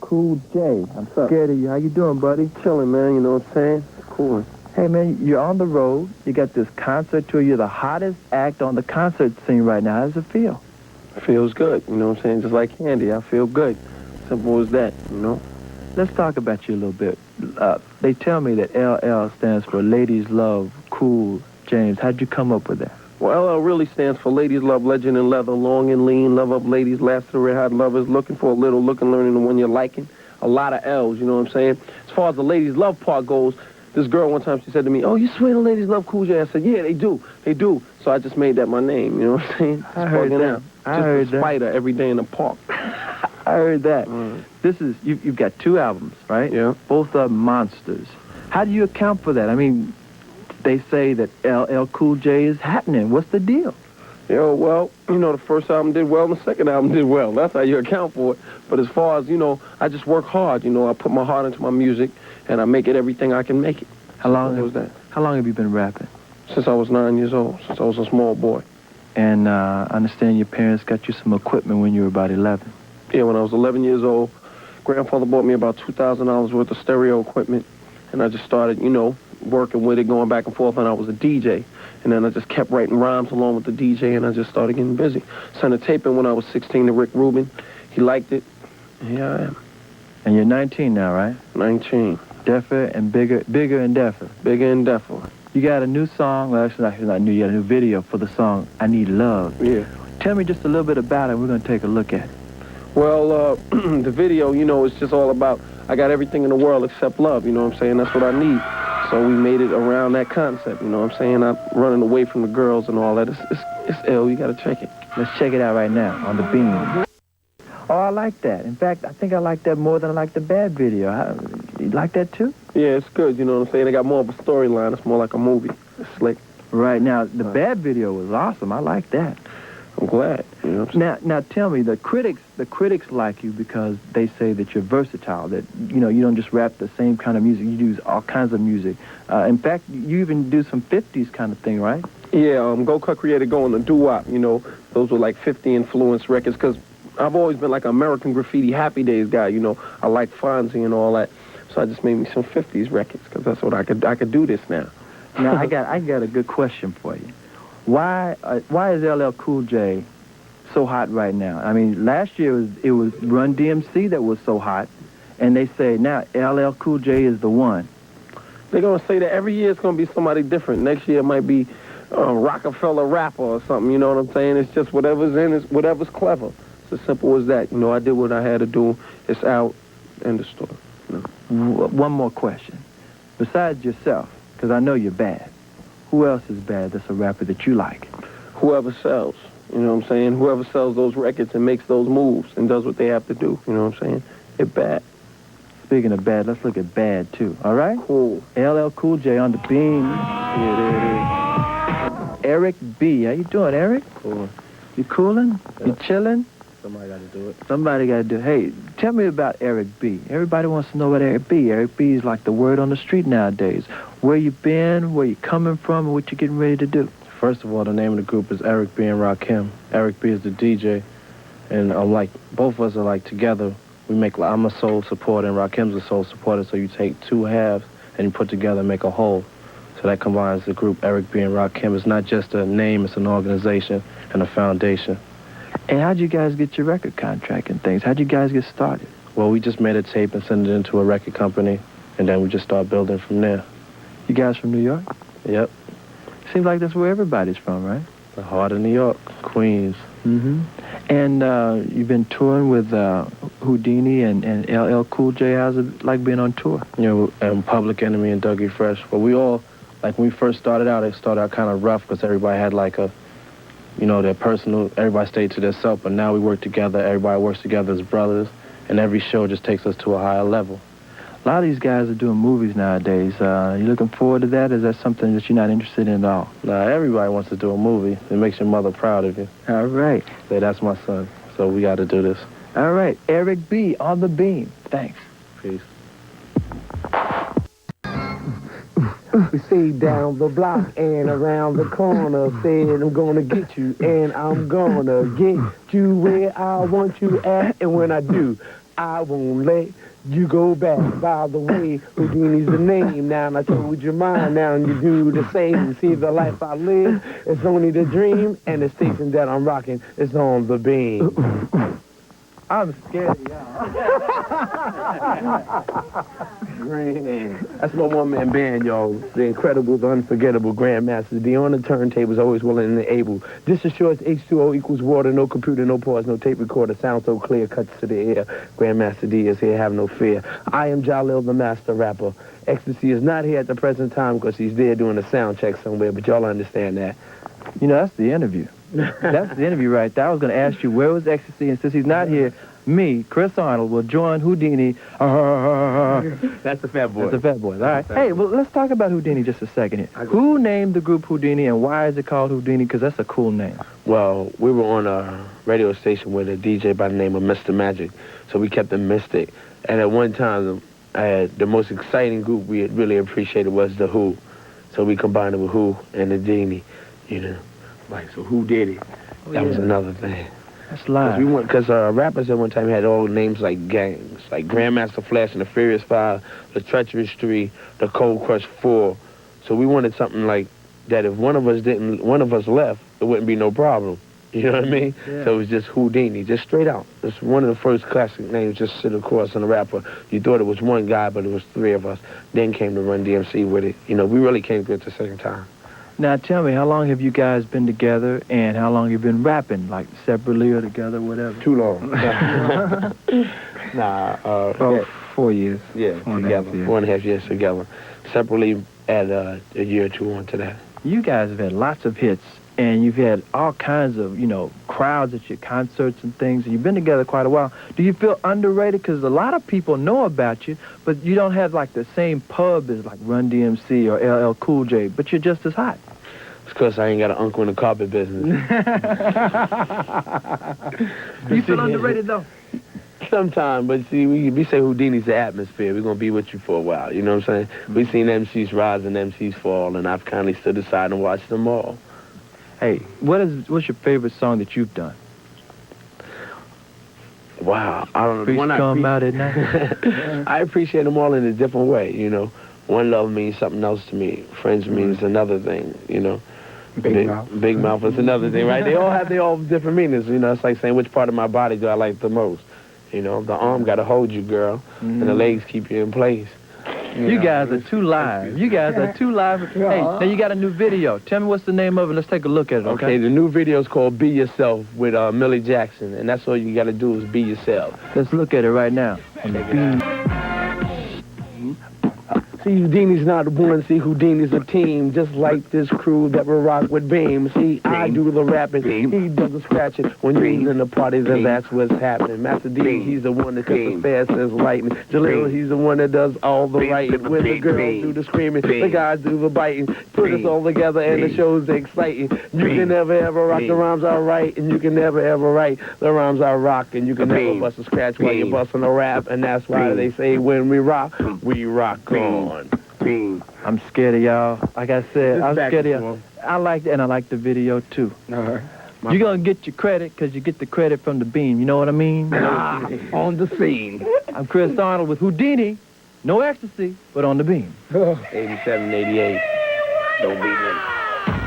Cool J. I'm scared of you. How you doing, buddy? Chilling, man, you know what I'm saying? It's cool. Hey, man, you're on the road. You got this concert tour. You're the hottest act on the concert scene right now. How does it feel? It feels good, you know what I'm saying? Just like candy, I feel good. Simple as that, you know? Let's talk about you a little bit. They tell me that LL stands for Ladies Love Cool James. How'd you come up with that? Well, LL really stands for Ladies Love Legend and Leather, long and lean, love up ladies, last to red hot lovers, looking for a little, looking, learning the one you're liking. A lot of L's, you know what I'm saying? As far as the Ladies Love part goes, this girl one time, she said to me, "Oh, you swear the ladies love Cool J?" I said, "Yeah, they do. They do." So I just made that my name, you know what I'm saying? I heard that. I heard that. Spider every day in the park. I heard that. This is, you've got 2 albums, right? Yeah. Both are monsters. How do you account for that? I mean, they say that LL Cool J is happening. What's the deal? Yo, well, you know, the first album did well and the second album did well. That's how you account for it. But as far as, you know, I just work hard. You know, I put my heart into my music and I make it everything I can make it. How long was that? How long have you been rapping? Since I was 9 years old, since I was a small boy. And I understand your parents got you some equipment when you were about 11. Yeah, when I was 11 years old, grandfather bought me about $2,000 worth of stereo equipment. And I just started, you know, working with it, going back and forth, and I was a DJ. And then I just kept writing rhymes along with the DJ, and I just started getting busy. Sent a tape in when I was 16 to Rick Rubin. He liked it. And here I am. And you're 19 now, right? 19. Deafer and bigger and deafer. Bigger and deafer. You got a new song, well, actually not new, you got a new video for the song, I Need Love. Yeah. Tell me just a little bit about it. We're going to take a look at it. Well, the video, you know, it's just all about, I got everything in the world except love, you know what I'm saying? That's what I need. So we made it around that concept, you know what I'm saying? I'm running away from the girls and all that. It's ill. You got to check it. Let's check it out right now on the Beam. Oh, I like that. In fact, I think I like that more than I like the Bad video. You like that too? Yeah, it's good, you know what I'm saying? It got more of a storyline. It's more like a movie. It's slick. Right. Now, the Bad video was awesome. I like that. I'm glad. You know what I'm saying? Now tell me, the critics like you because they say that you're versatile, that, you know, you don't just rap the same kind of music, you do all kinds of music. In fact, you even do some 50s kind of thing, right? Yeah, Go-Cut created Go on the doo-wop, you know. Those were like 50 influence records because I've always been like an American Graffiti Happy Days guy, you know. I like Fonzie and all that. So I just made me some 50s records because that's what I could do this now. Now, I got a good question for you. Why is LL Cool J so hot right now? I mean, last year it was Run DMC that was so hot, and they say now LL Cool J is the one. They're going to say that every year it's going to be somebody different. Next year it might be Rockefeller rapper or something, you know what I'm saying? It's just whatever's clever. It's as simple as that. You know, I did what I had to do. It's out. End of story. You know? One more question. Besides yourself, because I know you're bad, who else is bad that's a rapper that you like? Whoever sells, you know what I'm saying? Whoever sells those records and makes those moves and does what they have to do, you know what I'm saying? They're bad. Speaking of bad, let's look at bad, too, all right? Cool. LL Cool J on the Beam. Yeah, there it is. Eric B. How you doing, Eric? Cool. You coolin'? Yeah. You chillin'? Somebody got to do it. Somebody got to do it. Hey, tell me about Eric B. Everybody wants to know about Eric B. Eric B is like the word on the street nowadays. Where you been, where you coming from, and what you getting ready to do? First of all, the name of the group is Eric B and Rakim. Eric B is the DJ, and both of us are like together. I'm a soul supporter and Rakim's a soul supporter, so you take 2 halves and you put together and make a whole. So that combines the group Eric B and Rakim. It's not just a name, it's an organization and a foundation. And how'd you guys get your record contract and things? How'd you guys get started? Well, we just made a tape and sent it into a record company, and then we just start building from there. You guys from New York? Yep. Seems like that's where everybody's from, right? The heart of New York, Queens. Mm-hmm. And you've been touring with Whodini and LL Cool J. How's it like being on tour? You know, and Public Enemy and Dougie Fresh. But we all, like when we first started out, it started out kind of rough because everybody had like a, you know, their personal, everybody stayed to themselves. But now we work together, everybody works together as brothers, and every show just takes us to a higher level. A lot of these guys are doing movies nowadays. You looking forward to that? Is that something that you're not interested in at all? Nah, everybody wants to do a movie. It makes your mother proud of you. All right. Say, that's my son, so we got to do this. All right. Eric B. on the Beam. Thanks. Peace. We see down the block and around the corner, said I'm gonna get you and I'm gonna get you where I want you at, and when I do, I won't let you go back. By the way, Whodini's the name now, and I told you mine now, and you do the same. See, the life I live, it's only the dream, and the station that I'm rocking is on the beam. I'm scared of y'all. That's my one-man band, y'all. The incredible, the unforgettable Grandmaster D on the turntables, always willing and able. This assures H2O equals water, no computer, no pause, no tape recorder. Sound so clear, cuts to the ear. Grandmaster D is here, have no fear. I am Jalil, the master rapper. Ecstasy is not here at the present time because he's there doing a sound check somewhere, but y'all understand that. You know, that's the interview. That's the interview right there. I was going to ask you, where was Ecstasy? And since he's not here, me, Chris Arnold, will join Whodini. That's the Fat Boy. That's the Fat Boys. All right. Hey, well, let's talk about Whodini just a second here. Who named the group Whodini, and why is it called Whodini? Because that's a cool name. Well, we were on a radio station with a DJ by the name of Mr. Magic, so we kept it mystic. And at one time, the most exciting group we really appreciated was The Who. So we combined it with Who and the Dini, you know. Like, so who did it? That was another thing. That's live. Because rappers at one time had all names like gangs, like Grandmaster Flash and the Furious Five, the Treacherous Three, the Cold Crush Four. So we wanted something like that. If one of us left, it wouldn't be no problem. You know what I mean? Yeah. So it was just Whodini, just straight out. It's one of the first classic names just sit across on a rapper. You thought it was one guy, but it was three of us. Then came to Run DMC with it. You know, we really came good at the same time. Now, tell me, how long have you guys been together, and how long have you been rapping, like separately or together, whatever? Too long. About 4 years. Yeah, together. 4.5 years together. Separately, add a year or two on to that. You guys have had lots of hits, and you've had all kinds of, you know, crowds at your concerts and things, and you've been together quite a while. Do you feel underrated? Because a lot of people know about you, but you don't have, like, the same pub as, like, Run DMC or LL Cool J, but you're just as hot. It's because I ain't got an uncle in the carpet business. Do you feel underrated, though? Sometimes, but see, we say Whodini's the atmosphere. We're going to be with you for a while, you know what I'm saying? We've seen MCs rise and MCs fall, and I've kindly stood aside and watched them all. Hey, what's your favorite song that you've done? Wow, I don't know. Preach come out at night. I appreciate them all in a different way, you know. One love means something else to me. Friends means another thing, you know. Big mouth is another thing, right? They all have their own different meanings, you know. It's like saying, which part of my body do I like the most? You know, the arm got to hold you, girl, and the legs keep you in place. You guys are too live. You guys are too live. Hey, now you got a new video. Tell me what's the name of it. Let's take a look at it, okay? The new video is called Be Yourself with Millie Jackson, and that's all you got to do is be yourself. Let's look at it right now. On the beam. See, Whodini's not one. See, Whodini's a team, just like this crew that will rock with Beam. See, I do the rapping, he does the scratching. When you're in the party, then that's what's happening. Master D, he's the one that cuts the fast as lightning. Jalil, he's the one that does all the writing. When the girls do the screaming, the guys do the biting. Put us all together and the show's exciting. You can never ever rock the rhymes I write, and you can never ever write the rhymes I rock, and you can never bust a scratch while you're busting a rap, and that's why they say when we rock on. I'm scared of y'all. Like I said, I'm scared of y'all. I like it, and I like the video, too. You're going to get your credit because you get the credit from the beam. You know what I mean? On the scene. I'm Chris Arnold with Whodini. No ecstasy, but on the beam. 87, 88. Don't be late.